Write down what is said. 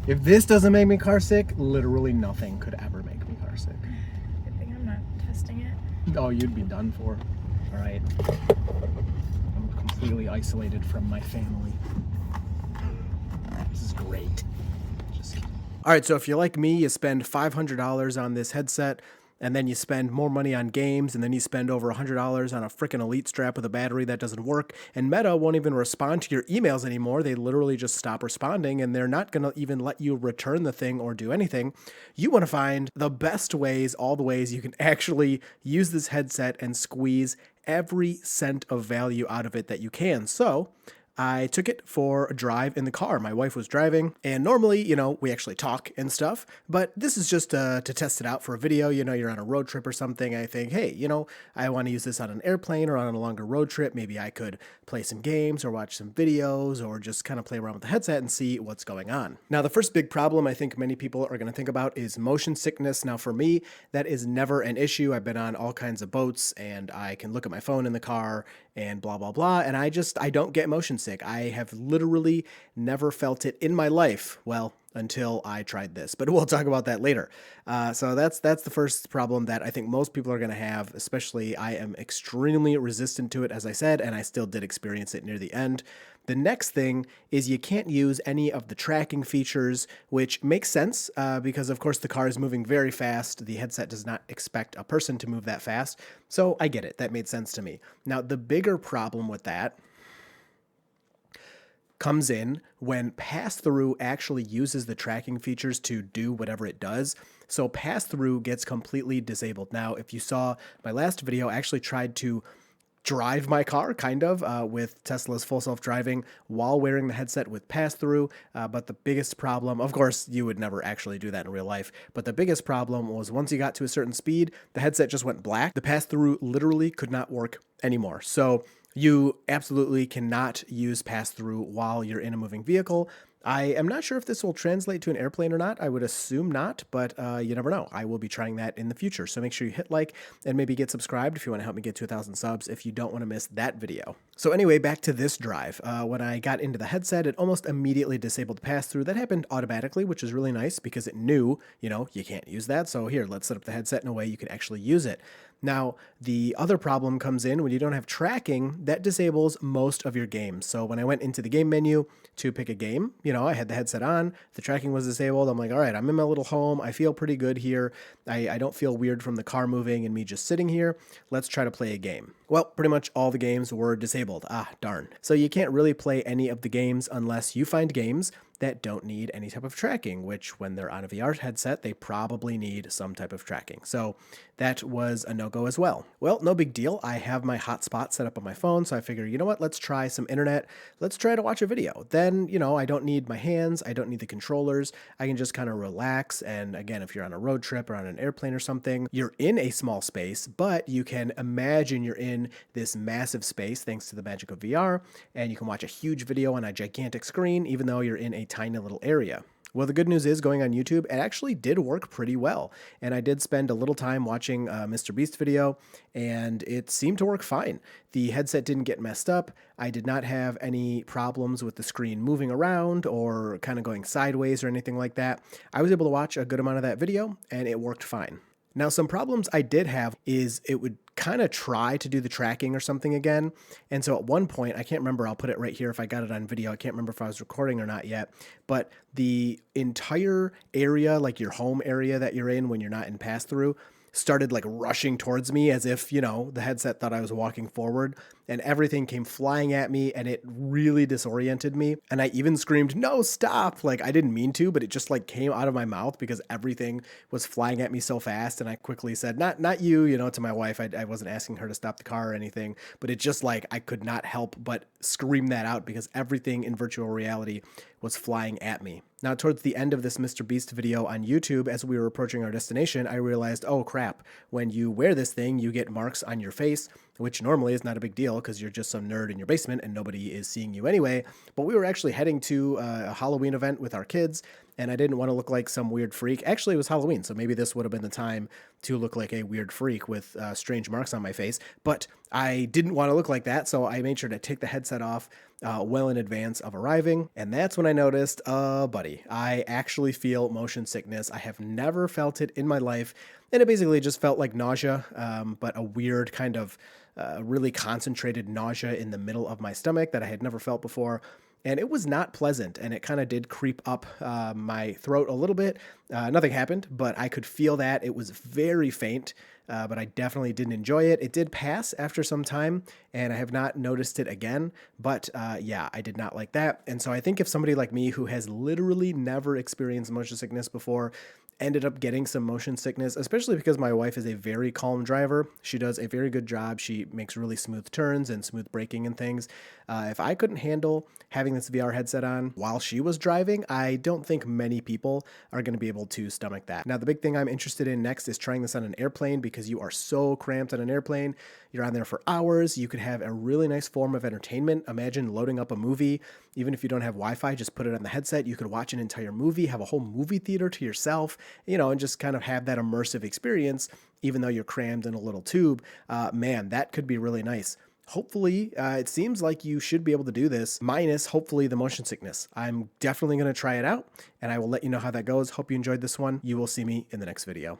If this doesn't make me car sick, literally nothing could ever make me car sick. Good thing I'm not testing it. Oh, you'd be done for. All right. I'm completely isolated from my family. This is great. Just kidding. All right, so if you're like me, you spend $500 on this headset, and then you spend more money on games, and then you spend over $100 on a freaking Elite strap with a battery that doesn't work, and Meta won't even respond to your emails anymore. They literally just stop responding, and they're not going to even let you return the thing or do anything. You want to find the best ways, all the ways you can actually use this headset and squeeze every cent of value out of it that you can. So I took it for a drive in the car. My wife was driving, and normally, we actually talk and stuff, but this is just to test it out for a video. You're on a road trip or something. I think, hey, I want to use this on an airplane or on a longer road trip. Maybe I could play some games or watch some videos or just kind of play around with the headset and see what's going on. Now, the first big problem I think many people are going to think about is motion sickness. Now, for me, that is never an issue. I've been on all kinds of boats, and I can look at my phone in the car and blah, blah, blah. And I don't get motion sick. I have literally never felt it in my life. Well, until I tried this, but we'll talk about that later. So that's the first problem that I think most people are going to have, especially I am extremely resistant to it, as I said, and I still did experience it near the end. The next thing is you can't use any of the tracking features, which makes sense because, of course, the car is moving very fast. The headset does not expect a person to move that fast. So I get it. That made sense to me. Now, the bigger problem with that comes in when pass-through actually uses the tracking features to do whatever it does. So pass-through gets completely disabled. Now, if you saw my last video, I actually tried to drive my car, kind of, with Tesla's full self-driving while wearing the headset with pass-through. But the biggest problem, of course, you would never actually do that in real life. But the biggest problem was once you got to a certain speed, the headset just went black. The pass-through literally could not work anymore. So you absolutely cannot use pass-through while you're in a moving vehicle. I am not sure if this will translate to an airplane or not. I would assume not, but you never know. I will be trying that in the future. So make sure you hit like and maybe get subscribed if you want to help me get to 1,000 subs if you don't want to miss that video. So anyway, back to this drive. When I got into the headset, it almost immediately disabled the pass-through. That happened automatically, which is really nice because it knew, you can't use that. So here, let's set up the headset in a way you can actually use it. Now, the other problem comes in when you don't have tracking, that disables most of your games. So when I went into the game menu to pick a game, I had the headset on, the tracking was disabled. I'm like, all right, I'm in my little home. I feel pretty good here. I don't feel weird from the car moving and me just sitting here. Let's try to play a game. Well, pretty much all the games were disabled. Ah, darn. So you can't really play any of the games unless you find games that don't need any type of tracking, which when they're on a VR headset, they probably need some type of tracking. So that was a no-go as well. Well, no big deal. I have my hotspot set up on my phone, so I figure, you know what, let's try some internet. Let's try to watch a video. Then, I don't need my hands. I don't need the controllers. I can just kind of relax. And again, if you're on a road trip or on an airplane or something, you're in a small space, but you can imagine you're in this massive space thanks to the magic of VR, and you can watch a huge video on a gigantic screen, even though you're in a tiny little area. Well, the good news is going on YouTube, it actually did work pretty well. And I did spend a little time watching a Mr. Beast video, and it seemed to work fine. The headset didn't get messed up. I did not have any problems with the screen moving around or kind of going sideways or anything like that. I was able to watch a good amount of that video, and it worked fine. Now, some problems I did have is it would kind of try to do the tracking or something again. And so at one point, I can't remember, I'll put it right here if I got it on video. I can't remember if I was recording or not yet, but the entire area, like your home area that you're in when you're not in pass-through, started like rushing towards me as if, the headset thought I was walking forward, and everything came flying at me, and it really disoriented me. And I even screamed, "No, stop." Like I didn't mean to, but it just like came out of my mouth because everything was flying at me so fast. And I quickly said, not you, to my wife. I wasn't asking her to stop the car or anything, but it just like, I could not help but scream that out because everything in virtual reality was flying at me. Now, towards the end of this Mr. Beast video on YouTube, as we were approaching our destination, I realized, oh crap, when you wear this thing, you get marks on your face, which normally is not a big deal because you're just some nerd in your basement and nobody is seeing you anyway. But we were actually heading to a Halloween event with our kids, and I didn't want to look like some weird freak. Actually, it was Halloween, so maybe this would have been the time to look like a weird freak with strange marks on my face, but I didn't want to look like that, so I made sure to take the headset off well in advance of arriving, and that's when I noticed, buddy, I actually feel motion sickness. I have never felt it in my life, and it basically just felt like nausea, but a weird kind of really concentrated nausea in the middle of my stomach that I had never felt before. And it was not pleasant, and it kind of did creep up my throat a little bit. Nothing happened, but I could feel that. It was very faint, but I definitely didn't enjoy it. It did pass after some time, and I have not noticed it again. But yeah, I did not like that. And so I think if somebody like me who has literally never experienced motion sickness before ended up getting some motion sickness, especially because my wife is a very calm driver. She does a very good job. She makes really smooth turns and smooth braking and things. If I couldn't handle having this VR headset on while she was driving, I don't think many people are going to be able to stomach that. Now, the big thing I'm interested in next is trying this on an airplane, because you are so cramped on an airplane. You're on there for hours. You could have a really nice form of entertainment. Imagine loading up a movie. Even if you don't have Wi-Fi, just put it on the headset. You could watch an entire movie, have a whole movie theater to yourself, and just kind of have that immersive experience, even though you're crammed in a little tube. Man, that could be really nice. Hopefully, it seems like you should be able to do this, minus hopefully the motion sickness. I'm definitely going to try it out, and I will let you know how that goes. Hope you enjoyed this one. You will see me in the next video.